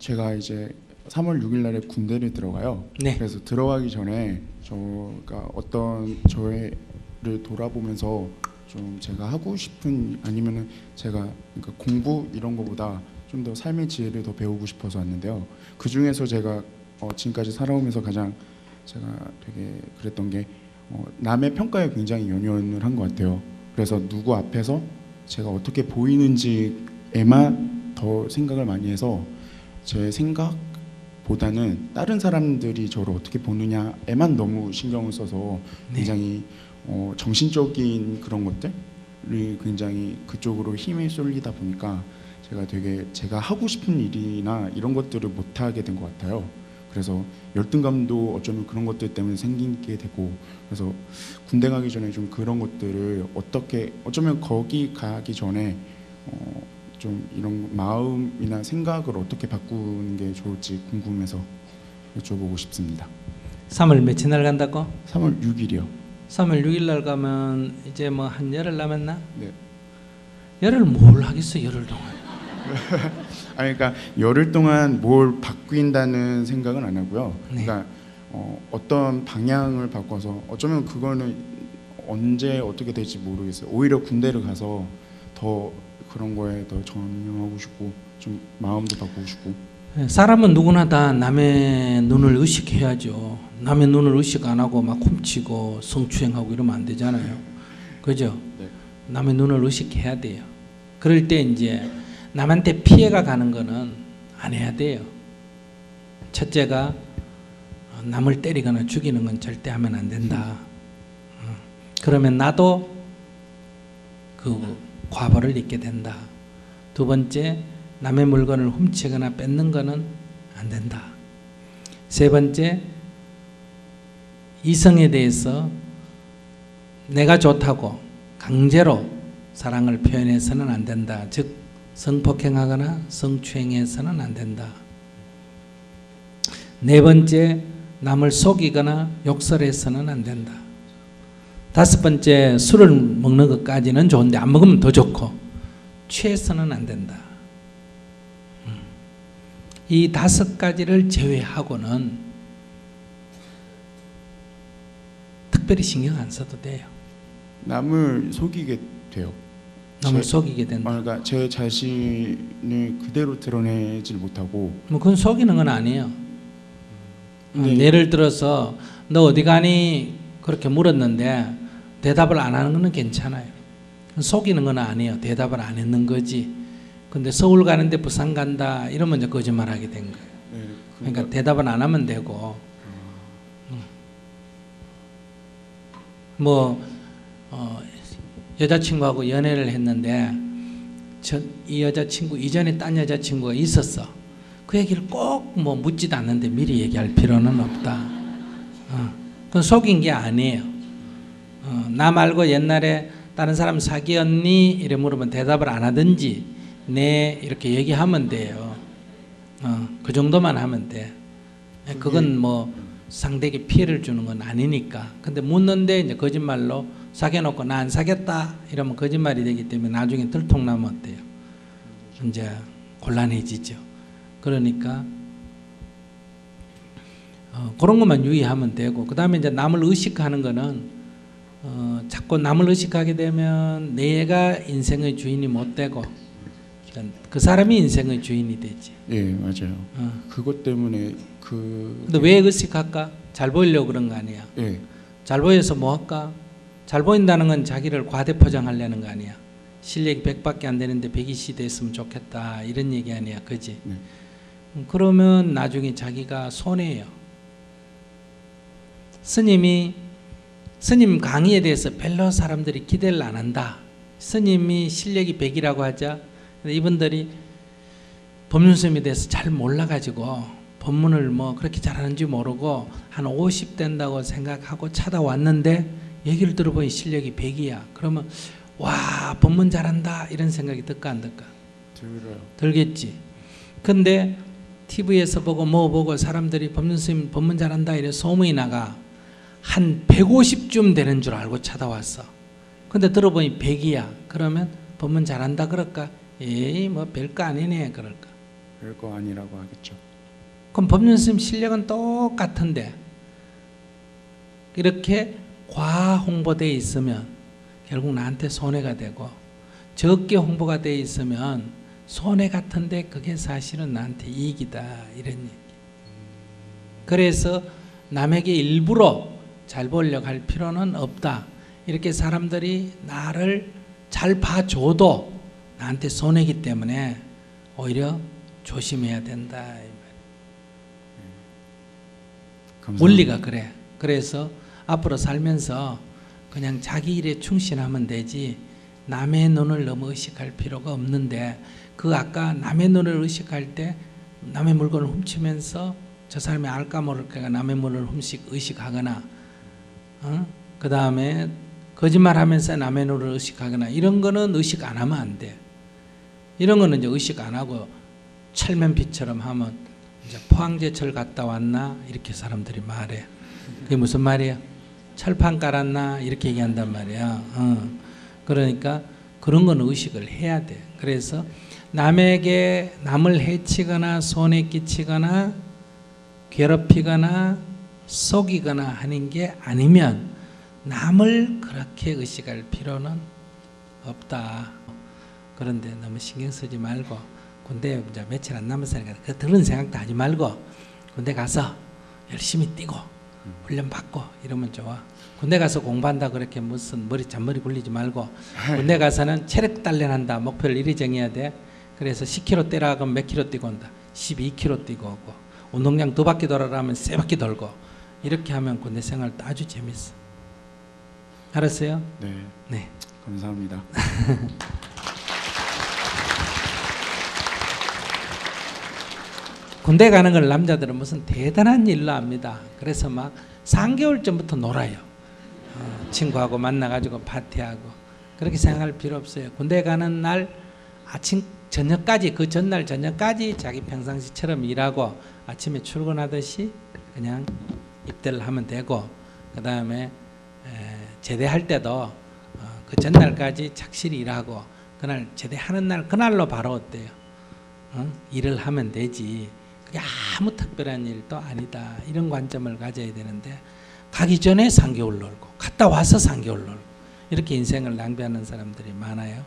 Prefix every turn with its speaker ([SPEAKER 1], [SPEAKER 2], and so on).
[SPEAKER 1] 제가 이제 3월 6일 날에 군대를 들어가요.
[SPEAKER 2] 네.
[SPEAKER 1] 그래서 들어가기 전에 저가 어떤 저를 돌아보면서 좀 제가 하고 싶은 아니면은 제가 그러니까 공부 이런 거보다 좀 더 삶의 지혜를 더 배우고 싶어서 왔는데요. 그 중에서 제가 지금까지 살아오면서 가장 제가 되게 그랬던 게 남의 평가에 굉장히 연연을 한 것 같아요. 그래서 누구 앞에서 제가 어떻게 보이는지에만 더 생각을 많이 해서 제 생각보다는 다른 사람들이 저를 어떻게 보느냐에만 너무 신경을 써서 굉장히 정신적인 그런 것들이 굉장히 그쪽으로 힘이 쏠리다 보니까 제가 되게 제가 하고 싶은 일이나 이런 것들을 못하게 된 것 같아요. 그래서 열등감도 어쩌면 그런 것들 때문에 생기게 되고, 그래서 군대 가기 전에 좀 그런 것들을 어떻게 어쩌면 거기 가기 전에 좀 이런 마음이나 생각을 어떻게 바꾸는 게 좋을지 궁금해서 여쭤보고 싶습니다.
[SPEAKER 2] 3월 며칠 날 간다고?
[SPEAKER 1] 3월 6일이요.
[SPEAKER 2] 3월 6일 날 가면 이제 뭐 한 열흘 남았나?
[SPEAKER 1] 네.
[SPEAKER 2] 열흘 뭘 하겠어, 열흘 동안.
[SPEAKER 1] 아니, 그러니까 열흘 동안 뭘 바뀐다는 생각은 안 하고요.
[SPEAKER 2] 네.
[SPEAKER 1] 그러니까 어떤 방향을 바꿔서 어쩌면 그거는 언제 어떻게 될지 모르겠어요. 오히려 군대를 가서 더 그런 거에 더 전념하고 싶고 좀 마음도 바꾸고 싶고.
[SPEAKER 2] 사람은 누구나 다 남의 눈을 의식해야죠. 남의 눈을 의식 안 하고 막 훔치고 성추행하고 이러면 안 되잖아요. 그죠?
[SPEAKER 1] 네.
[SPEAKER 2] 남의 눈을 의식해야 돼요. 그럴 때 이제 남한테 피해가 가는 거는 안 해야 돼요. 첫째가 남을 때리거나 죽이는 건 절대 하면 안 된다. 그러면 나도 그 과보를 입게 된다. 두 번째, 남의 물건을 훔치거나 뺏는 거는 안 된다. 세 번째, 이성에 대해서 내가 좋다고 강제로 사랑을 표현해서는 안 된다. 즉 성폭행하거나 성추행해서는 안 된다. 네 번째, 남을 속이거나 욕설해서는 안 된다. 다섯 번째, 술을 먹는 것까지는 좋은데 안 먹으면 더 좋고 취해서는 안 된다. 이 다섯 가지를 제외하고는 특별히 신경 안 써도 돼요.
[SPEAKER 1] 남을 속이게 돼요.
[SPEAKER 2] 남을 속이게 된다.
[SPEAKER 1] 그러니까 제 자신을 그대로 드러내질 못하고.
[SPEAKER 2] 뭐 그건 속이는 건 아니에요.
[SPEAKER 1] 네.
[SPEAKER 2] 예를 들어서 너 어디 가니 그렇게 물었는데 대답을 안 하는 건 괜찮아요. 속이는 건 아니에요. 대답을 안 했는 거지. 근데 서울 가는데 부산 간다 이러면 이제 거짓말하게 된 거예요.
[SPEAKER 1] 네,
[SPEAKER 2] 그러니까 대답은 안 하면 되고. 뭐 여자친구하고 연애를 했는데 이 여자친구 이전에 딴 여자친구가 있었어. 그 얘기를 꼭 뭐 묻지도 않는데 미리 얘기할 필요는 없다. 그건 속인 게 아니에요. 나 말고 옛날에 다른 사람 사귀었니? 이래 물으면 대답을 안 하든지 네 이렇게 얘기하면 돼요. 그 정도만 하면 돼. 그건 뭐 상대에게 피해를 주는 건 아니니까. 근데 묻는데 이제 거짓말로 사귀어놓고 나 안 사귀었다 이러면 거짓말이 되기 때문에 나중에 들통나면 어때요? 이제 곤란해지죠. 그러니까 그런 것만 유의하면 되고, 그 다음에 이제 남을 의식하는 거는 자꾸 남을 의식하게 되면 내가 인생의 주인이 못 되고 그 사람이 인생의 주인이 되지.
[SPEAKER 1] 예, 맞아요. 그것 때문에
[SPEAKER 2] 근데 왜 의식할까? 잘 보이려고 그런 거 아니야.
[SPEAKER 1] 예.
[SPEAKER 2] 잘 보여서 뭐 할까? 잘 보인다는 건 자기를 과대 포장하려는 거 아니야. 실력이 100밖에 안 되는데 120 됐으면 좋겠다 이런 얘기 아니야. 그지?
[SPEAKER 1] 네.
[SPEAKER 2] 그러면 나중에 자기가 손해예요. 스님 강의에 대해서 별로 사람들이 기대를 안 한다. 스님이 실력이 100이라고 하자. 근데 이분들이 법륜스님에 대해서 잘 몰라가지고 법문을 뭐 그렇게 잘하는지 모르고 한 50 된다고 생각하고 찾아왔는데 얘기를 들어보니 실력이 100이야. 그러면 와 법문 잘한다 이런 생각이 들까 안 들까?
[SPEAKER 1] 들어요.
[SPEAKER 2] 들겠지. 근데 TV에서 보고 뭐 보고 사람들이 법륜스님 법문 잘한다 이래 소문이 나가 한 150쯤 되는 줄 알고 찾아왔어. 근데 들어보니 100이야. 그러면 법문 잘한다 그럴까? 에이 뭐 별거 아니네 그럴까?
[SPEAKER 1] 별거 아니라고 하겠죠.
[SPEAKER 2] 그럼 법륜 스님 실력은 똑같은데 이렇게 과하 홍보되어 있으면 결국 나한테 손해가 되고, 적게 홍보가 되어 있으면 손해 같은데 그게 사실은 나한테 이익이다, 이런 얘기. 그래서 남에게 일부러 잘 보려고 할 필요는 없다. 이렇게 사람들이 나를 잘 봐줘도 나한테 손해이기 때문에 오히려 조심해야 된다, 이 말이에요.
[SPEAKER 1] 감사합니다.
[SPEAKER 2] 원리가 그래. 그래서 앞으로 살면서 그냥 자기 일에 충실하면 되지 남의 눈을 너무 의식할 필요가 없는데, 그 아까 남의 눈을 의식할 때 남의 물건을 훔치면서 저 사람이 알까 모를까 남의 물건을 의식하거나, 그 다음에 거짓말하면서 남의 눈을 의식하거나, 이런 거는 의식 안 하면 안 돼. 이런 거는 이제 의식 안 하고 철면피처럼 하면 이제 포항제철 갔다 왔나 이렇게 사람들이 말해. 그게 무슨 말이야? 철판 깔았나 이렇게 얘기한단 말이야. 그러니까 그런 건 의식을 해야 돼. 그래서 남에게 남을 해치거나 손해 끼치거나 괴롭히거나 속이거나 하는 게 아니면 남을 그렇게 의식할 필요는 없다. 그런데 너무 신경 쓰지 말고 군대 이제 며칠 안 남았으니까 그 그런 생각도 하지 말고 군대 가서 열심히 뛰고 훈련 받고 이러면 좋아. 군대 가서 공부한다 그렇게 무슨 잔머리 굴리지 말고, 군대 가서는 체력 단련한다. 목표를 이리 정해야 돼. 그래서 10km 뛰라 그러면 몇 킬로 뛰고 온다. 12km 뛰고 오고, 운동장 2바퀴 돌아라면 3바퀴 돌고, 이렇게 하면 군대 생활도 아주 재밌어. 알았어요?
[SPEAKER 1] 네.
[SPEAKER 2] 네.
[SPEAKER 1] 감사합니다.
[SPEAKER 2] 군대 가는 걸 남자들은 무슨 대단한 일로 압니다. 그래서 막 3개월 전부터 놀아요. 친구하고 만나가지고 파티하고. 그렇게 생각할 필요 없어요. 군대 가는 날 아침 저녁까지, 그 전날 저녁까지 자기 평상시처럼 일하고 아침에 출근하듯이 그냥 입대를 하면 되고, 그 다음에 제대할 때도 그 전날까지 착실히 일하고, 그날 제대하는 날 그날로 바로 어때요? 일을 하면 되지. 그게 아무 특별한 일도 아니다. 이런 관점을 가져야 되는데, 가기 전에 3개월 놀고 갔다 와서 3개월 놀고 이렇게 인생을 낭비하는 사람들이 많아요.